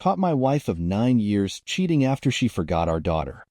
Caught my wife of 9 years cheating after she forgot our daughter.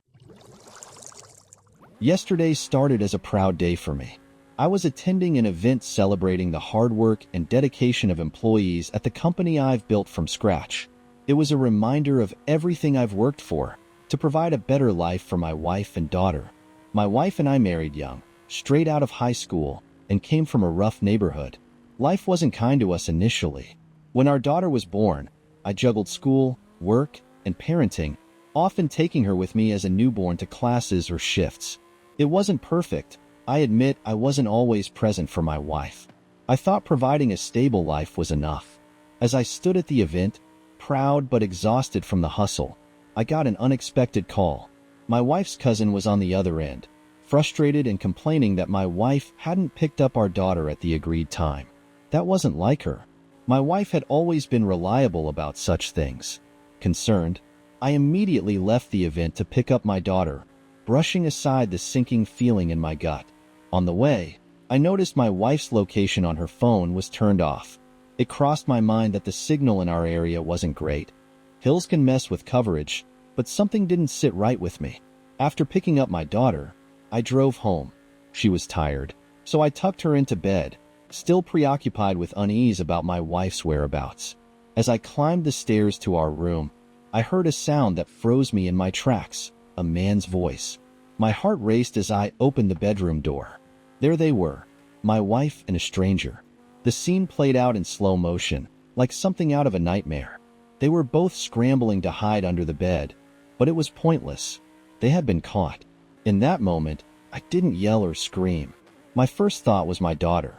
Yesterday started as a proud day for me. I was attending an event celebrating the hard work and dedication of employees at the company I've built from scratch. It was a reminder of everything I've worked for, to provide a better life for my wife and daughter. My wife and I married young, straight out of high school, and came from a rough neighborhood. Life wasn't kind to us initially. When our daughter was born, I juggled school, work, and parenting, often taking her with me as a newborn to classes or shifts. It wasn't perfect. I admit I wasn't always present for my wife. I thought providing a stable life was enough. As I stood at the event, proud but exhausted from the hustle, I got an unexpected call. My wife's cousin was on the other end, frustrated and complaining that my wife hadn't picked up our daughter at the agreed time. That wasn't like her. My wife had always been reliable about such things. Concerned, I immediately left the event to pick up my daughter, brushing aside the sinking feeling in my gut. On the way, I noticed my wife's location on her phone was turned off. It crossed my mind that the signal in our area wasn't great. Hills can mess with coverage, but something didn't sit right with me. After picking up my daughter, I drove home. She was tired, so I tucked her into bed, still preoccupied with unease about my wife's whereabouts. As I climbed the stairs to our room, I heard a sound that froze me in my tracks, a man's voice. My heart raced as I opened the bedroom door. There they were, my wife and a stranger. The scene played out in slow motion, like something out of a nightmare. They were both scrambling to hide under the bed, but it was pointless. They had been caught. In that moment, I didn't yell or scream. My first thought was my daughter.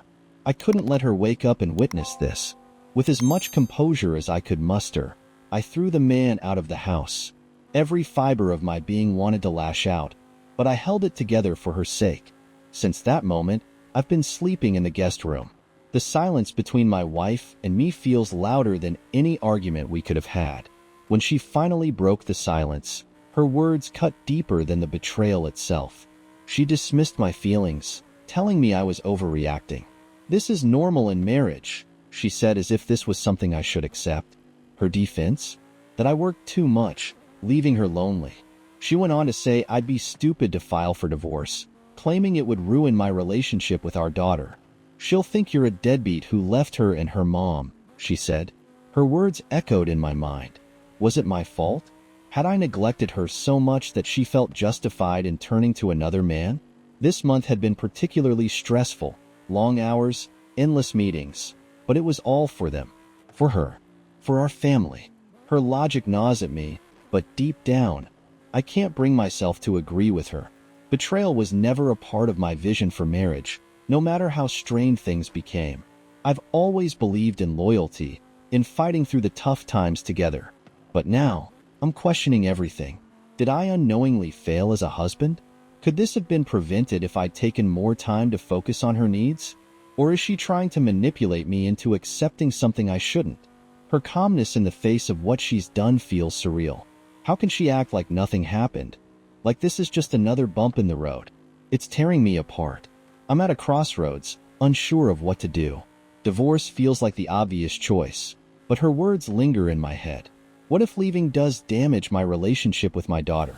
I couldn't let her wake up and witness this. With as much composure as I could muster, I threw the man out of the house. Every fiber of my being wanted to lash out, but I held it together for her sake. Since that moment, I've been sleeping in the guest room. The silence between my wife and me feels louder than any argument we could have had. When she finally broke the silence, her words cut deeper than the betrayal itself. She dismissed my feelings, telling me I was overreacting. "This is normal in marriage," she said, as if this was something I should accept. Her defense? That I worked too much, leaving her lonely. She went on to say I'd be stupid to file for divorce, claiming it would ruin my relationship with our daughter. "She'll think you're a deadbeat who left her and her mom," she said. Her words echoed in my mind. Was it my fault? Had I neglected her so much that she felt justified in turning to another man? This month had been particularly stressful. Long hours, endless meetings. But it was all for them. For her. For our family. Her logic gnaws at me, but deep down, I can't bring myself to agree with her. Betrayal was never a part of my vision for marriage, no matter how strained things became. I've always believed in loyalty, in fighting through the tough times together. But now, I'm questioning everything. Did I unknowingly fail as a husband? Could this have been prevented if I'd taken more time to focus on her needs? Or is she trying to manipulate me into accepting something I shouldn't? Her calmness in the face of what she's done feels surreal. How can she act like nothing happened? Like this is just another bump in the road? It's tearing me apart. I'm at a crossroads, unsure of what to do. Divorce feels like the obvious choice, but her words linger in my head. What if leaving does damage my relationship with my daughter?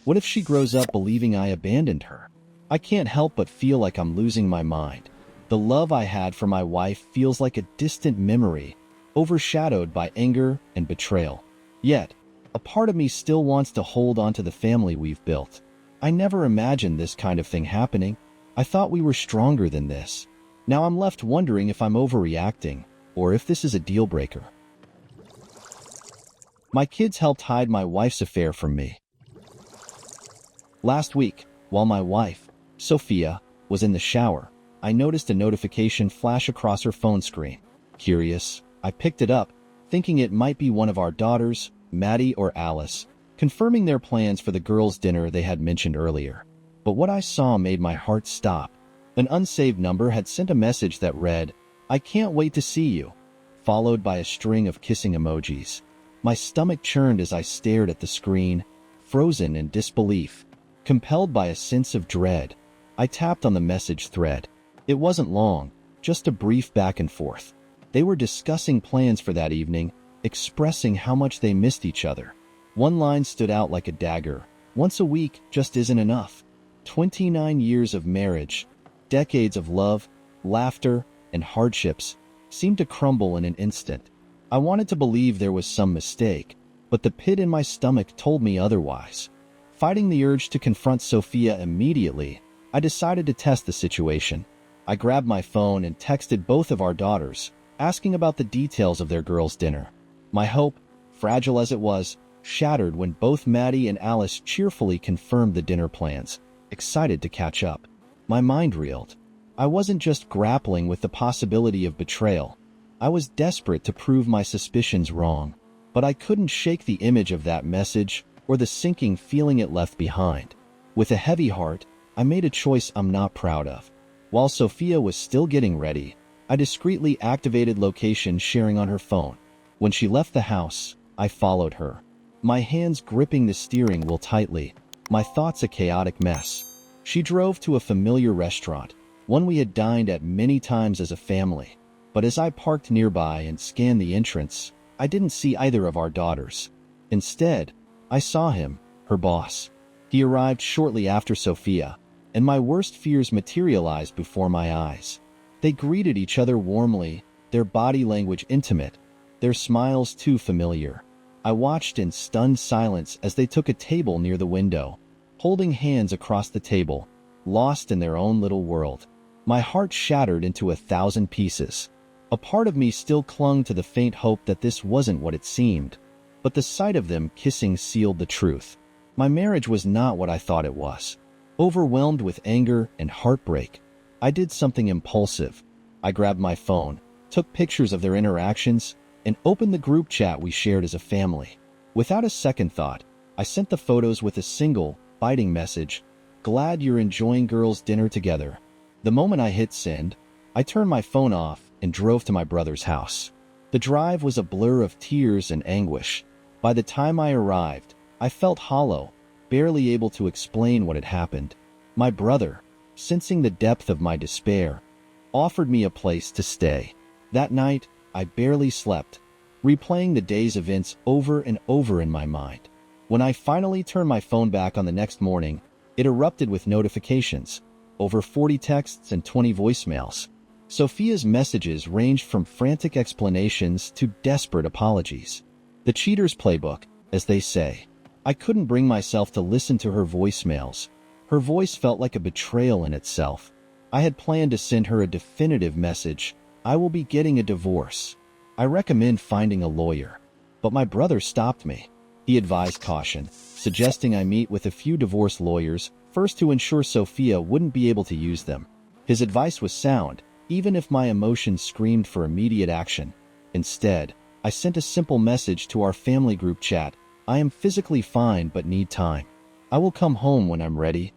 What if she grows up believing I abandoned her? I can't help but feel like I'm losing my mind. The love I had for my wife feels like a distant memory, overshadowed by anger and betrayal. Yet, a part of me still wants to hold on to the family we've built. I never imagined this kind of thing happening. I thought we were stronger than this. Now I'm left wondering if I'm overreacting, or if this is a deal breaker. My kids helped hide my wife's affair from me. Last week, while my wife, Sophia, was in the shower, I noticed a notification flash across her phone screen. Curious, I picked it up, thinking it might be one of our daughters, Maddie or Alice, confirming their plans for the girls' dinner they had mentioned earlier. But what I saw made my heart stop. An unsaved number had sent a message that read, "I can't wait to see you," followed by a string of kissing emojis. My stomach churned as I stared at the screen, frozen in disbelief. Compelled by a sense of dread, I tapped on the message thread. It wasn't long, just a brief back and forth. They were discussing plans for that evening, expressing how much they missed each other. One line stood out like a dagger. Once a week just isn't enough. 29 years of marriage, decades of love, laughter, and hardships seemed to crumble in an instant. I wanted to believe there was some mistake, but the pit in my stomach told me otherwise. Fighting the urge to confront Sophia immediately, I decided to test the situation. I grabbed my phone and texted both of our daughters, asking about the details of their girls' dinner. My hope, fragile as it was, shattered when both Maddie and Alice cheerfully confirmed the dinner plans, excited to catch up. My mind reeled. I wasn't just grappling with the possibility of betrayal. I was desperate to prove my suspicions wrong, but I couldn't shake the image of that message or the sinking feeling it left behind. With a heavy heart, I made a choice I'm not proud of. While Sophia was still getting ready, I discreetly activated location sharing on her phone. When she left the house, I followed her, my hands gripping the steering wheel tightly, my thoughts a chaotic mess. She drove to a familiar restaurant, one we had dined at many times as a family. But as I parked nearby and scanned the entrance, I didn't see either of our daughters. Instead, I saw him, her boss. He arrived shortly after Sophia, and my worst fears materialized before my eyes. They greeted each other warmly, their body language intimate, their smiles too familiar. I watched in stunned silence as they took a table near the window, holding hands across the table, lost in their own little world. My heart shattered into 1,000 pieces. A part of me still clung to the faint hope that this wasn't what it seemed, but the sight of them kissing sealed the truth. My marriage was not what I thought it was. Overwhelmed with anger and heartbreak, I did something impulsive. I grabbed my phone, took pictures of their interactions, and opened the group chat we shared as a family. Without a second thought, I sent the photos with a single, biting message, "Glad you're enjoying girls' dinner together." The moment I hit send, I turned my phone off and drove to my brother's house. The drive was a blur of tears and anguish. By the time I arrived, I felt hollow, barely able to explain what had happened. My brother, sensing the depth of my despair, offered me a place to stay. That night, I barely slept, replaying the day's events over and over in my mind. When I finally turned my phone back on the next morning, it erupted with notifications, over 40 texts and 20 voicemails. Sophia's messages ranged from frantic explanations to desperate apologies. The cheater's playbook, as they say. I couldn't bring myself to listen to her voicemails. Her voice felt like a betrayal in itself. I had planned to send her a definitive message: "I will be getting a divorce. I recommend finding a lawyer." But my brother stopped me. He advised caution, suggesting I meet with a few divorce lawyers first to ensure Sophia wouldn't be able to use them. His advice was sound, even if my emotions screamed for immediate action. Instead, I sent a simple message to our family group chat: "I am physically fine but need time. I will come home when I'm ready."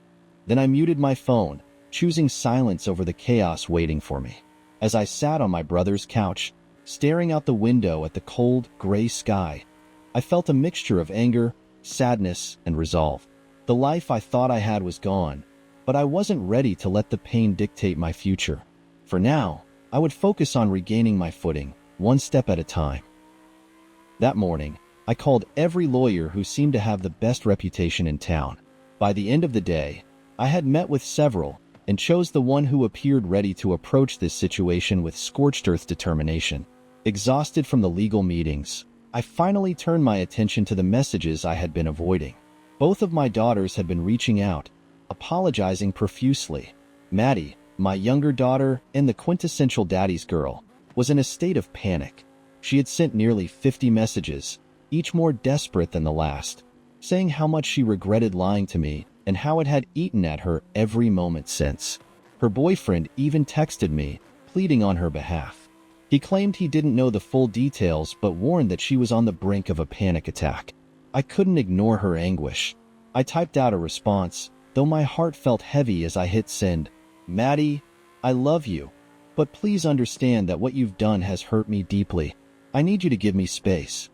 Then I muted my phone, choosing silence over the chaos waiting for me. As I sat on my brother's couch, staring out the window at the cold, gray sky, I felt a mixture of anger, sadness, and resolve. The life I thought I had was gone, but I wasn't ready to let the pain dictate my future. For now, I would focus on regaining my footing, one step at a time. That morning, I called every lawyer who seemed to have the best reputation in town. By the end of the day, I had met with several and chose the one who appeared ready to approach this situation with scorched earth determination. Exhausted from the legal meetings, I finally turned my attention to the messages I had been avoiding. Both of my daughters had been reaching out, apologizing profusely. Maddie, my younger daughter and the quintessential daddy's girl, was in a state of panic. She had sent nearly 50 messages, each more desperate than the last, saying how much she regretted lying to me and how it had eaten at her every moment since. Her boyfriend even texted me, pleading on her behalf. He claimed he didn't know the full details but warned that she was on the brink of a panic attack. I couldn't ignore her anguish. I typed out a response, though my heart felt heavy as I hit send. "Maddie, I love you, but please understand that what you've done has hurt me deeply. I need you to give me space."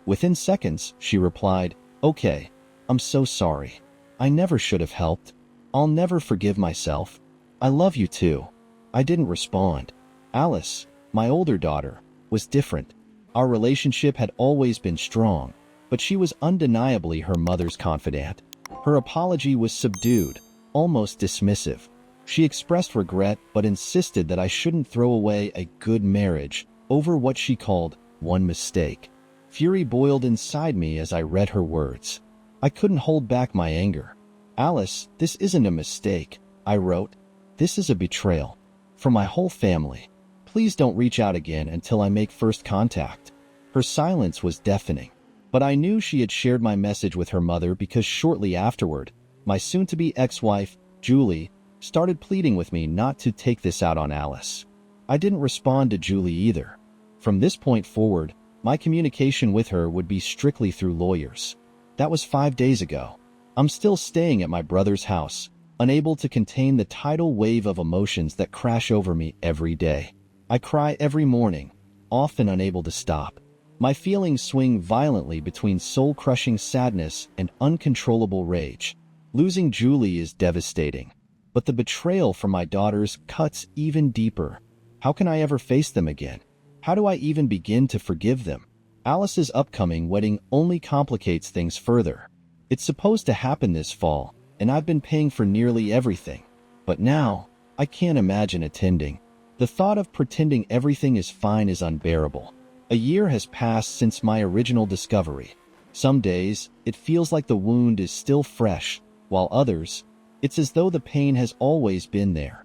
Within seconds, she replied, "Okay, I'm so sorry. I never should have helped. I'll never forgive myself. I love you too." I didn't respond. Alice, my older daughter, was different. Our relationship had always been strong, but she was undeniably her mother's confidant. Her apology was subdued, almost dismissive. She expressed regret but insisted that I shouldn't throw away a good marriage over what she called one mistake. Fury boiled inside me as I read her words. I couldn't hold back my anger. "Alice, this isn't a mistake," I wrote. "This is a betrayal. For my whole family. Please don't reach out again until I make first contact." Her silence was deafening, but I knew she had shared my message with her mother because shortly afterward, my soon-to-be ex-wife, Julie, started pleading with me not to take this out on Alice. I didn't respond to Julie either. From this point forward, my communication with her would be strictly through lawyers. That was 5 days ago. I'm still staying at my brother's house, unable to contain the tidal wave of emotions that crash over me every day. I cry every morning, often unable to stop. My feelings swing violently between soul-crushing sadness and uncontrollable rage. Losing Julie is devastating, but the betrayal from my daughters cuts even deeper. How can I ever face them again? How do I even begin to forgive them? Alice's upcoming wedding only complicates things further. It's supposed to happen this fall, and I've been paying for nearly everything. But now, I can't imagine attending. The thought of pretending everything is fine is unbearable. A year has passed since my original discovery. Some days, it feels like the wound is still fresh, while others, it's as though the pain has always been there.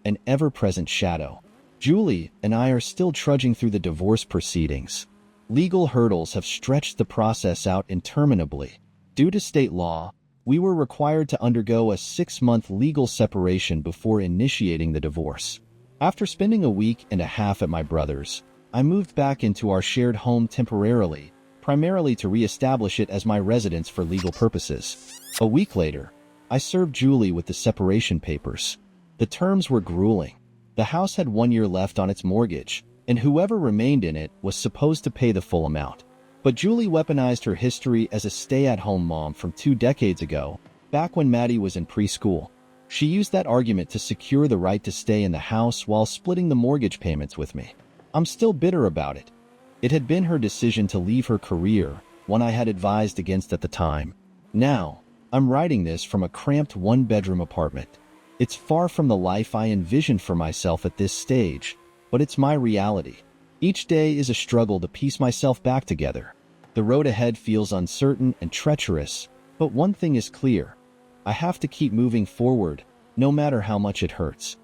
An ever-present shadow. Julie and I are still trudging through the divorce proceedings. Legal hurdles have stretched the process out interminably. Due to state law, we were required to undergo a 6-month legal separation before initiating the divorce. After spending a week and a half at my brother's, I moved back into our shared home temporarily, primarily to re-establish it as my residence for legal purposes. A week later, I served Julie with the separation papers. The terms were grueling. The house had 1 year left on its mortgage, and whoever remained in it was supposed to pay the full amount. But Julie weaponized her history as a stay-at-home mom from 2 decades ago, back when Maddie was in preschool. She used that argument to secure the right to stay in the house while splitting the mortgage payments with me. I'm still bitter about it. It had been her decision to leave her career, one I had advised against at the time. Now, I'm writing this from a cramped 1-bedroom apartment. It's far from the life I envisioned for myself at this stage, but it's my reality. Each day is a struggle to piece myself back together. The road ahead feels uncertain and treacherous, but one thing is clear. I have to keep moving forward, no matter how much it hurts.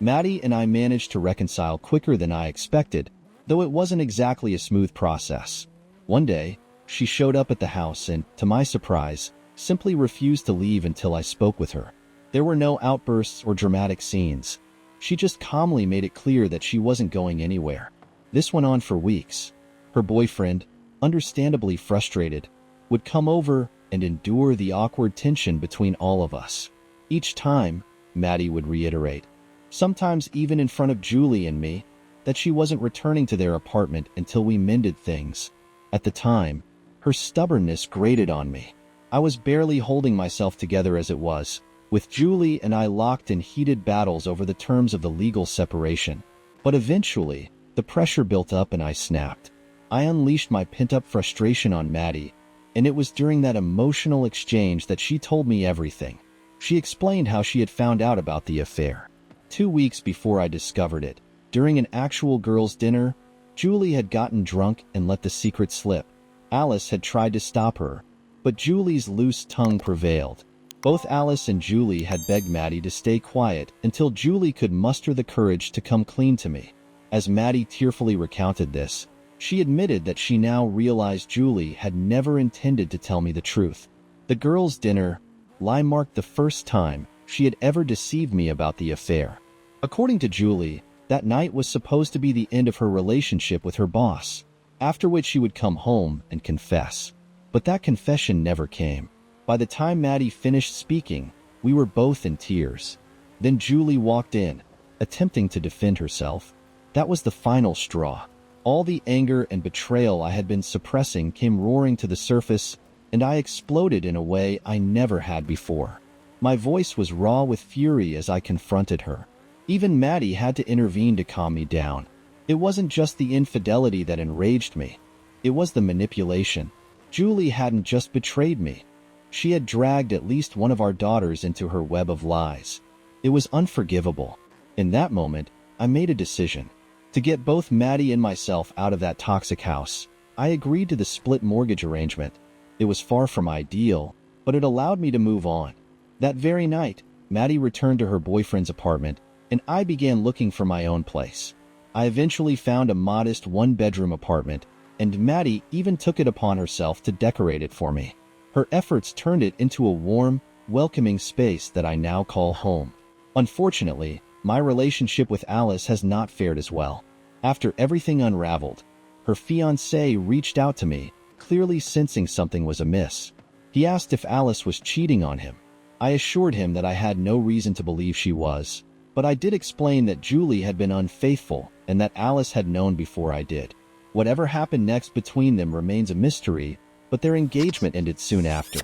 Maddie and I managed to reconcile quicker than I expected, though it wasn't exactly a smooth process. One day, she showed up at the house and, to my surprise, simply refused to leave until I spoke with her. There were no outbursts or dramatic scenes. She just calmly made it clear that she wasn't going anywhere. This went on for weeks. Her boyfriend, understandably frustrated, would come over and endure the awkward tension between all of us. Each time, Maddie would reiterate, sometimes even in front of Julie and me, that she wasn't returning to their apartment until we mended things. At the time, her stubbornness grated on me. I was barely holding myself together as it was, with Julie and I locked in heated battles over the terms of the legal separation. But eventually, the pressure built up and I snapped. I unleashed my pent-up frustration on Maddie, and it was during that emotional exchange that she told me everything. She explained how she had found out about the affair. 2 weeks before I discovered it, during an actual girls' dinner, Julie had gotten drunk and let the secret slip. Alice had tried to stop her, but Julie's loose tongue prevailed. Both Alice and Julie had begged Maddie to stay quiet until Julie could muster the courage to come clean to me. As Maddie tearfully recounted this, she admitted that she now realized Julie had never intended to tell me the truth. The girls' dinner lie marked the first time she had ever deceived me about the affair. According to Julie, that night was supposed to be the end of her relationship with her boss, after which she would come home and confess. But that confession never came. By the time Maddie finished speaking, we were both in tears. Then Julie walked in, attempting to defend herself. That was the final straw. All the anger and betrayal I had been suppressing came roaring to the surface, and I exploded in a way I never had before. My voice was raw with fury as I confronted her. Even Maddie had to intervene to calm me down. It wasn't just the infidelity that enraged me. It was the manipulation. Julie hadn't just betrayed me. She had dragged at least one of our daughters into her web of lies. It was unforgivable. In that moment, I made a decision. To get both Maddie and myself out of that toxic house, I agreed to the split mortgage arrangement. It was far from ideal, but it allowed me to move on. That very night, Maddie returned to her boyfriend's apartment, and I began looking for my own place. I eventually found a modest one-bedroom apartment, and Maddie even took it upon herself to decorate it for me. Her efforts turned it into a warm, welcoming space that I now call home. Unfortunately, my relationship with Alice has not fared as well. After everything unraveled, her fiancé reached out to me, clearly sensing something was amiss. He asked if Alice was cheating on him. I assured him that I had no reason to believe she was, but I did explain that Julie had been unfaithful and that Alice had known before I did. Whatever happened next between them remains a mystery, but their engagement ended soon after.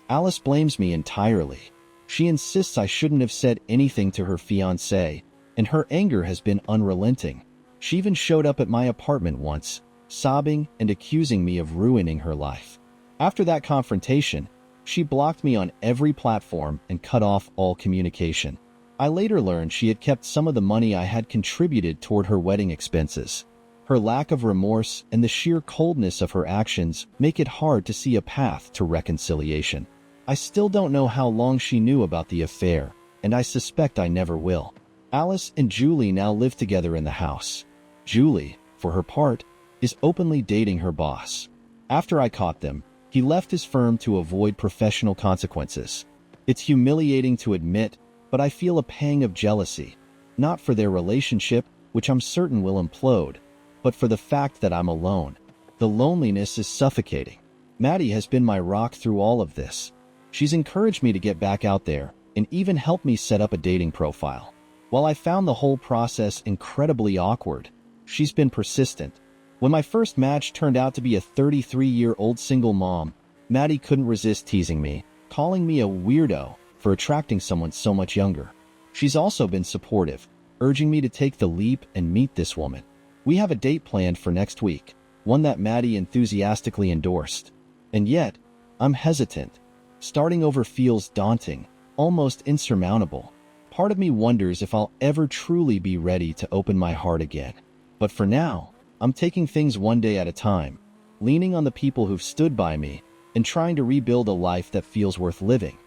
Alice blames me entirely. She insists I shouldn't have said anything to her fiancé, and her anger has been unrelenting. She even showed up at my apartment once, sobbing and accusing me of ruining her life. After that confrontation, she blocked me on every platform and cut off all communication. I later learned she had kept some of the money I had contributed toward her wedding expenses. Her lack of remorse and the sheer coldness of her actions make it hard to see a path to reconciliation. I still don't know how long she knew about the affair, and I suspect I never will. Alice and Julie now live together in the house. Julie, for her part, is openly dating her boss. After I caught them, he left his firm to avoid professional consequences. It's humiliating to admit, but I feel a pang of jealousy, not for their relationship, which I'm certain will implode, but for the fact that I'm alone. The loneliness is suffocating. Maddie has been my rock through all of this. She's encouraged me to get back out there and even helped me set up a dating profile. While I found the whole process incredibly awkward, she's been persistent. When my first match turned out to be a 33-year-old single mom, Maddie couldn't resist teasing me, calling me a weirdo for attracting someone so much younger. She's also been supportive, urging me to take the leap and meet this woman. We have a date planned for next week, one that Maddie enthusiastically endorsed. And yet, I'm hesitant. Starting over feels daunting, almost insurmountable. Part of me wonders if I'll ever truly be ready to open my heart again. But for now, I'm taking things one day at a time, leaning on the people who've stood by me and trying to rebuild a life that feels worth living.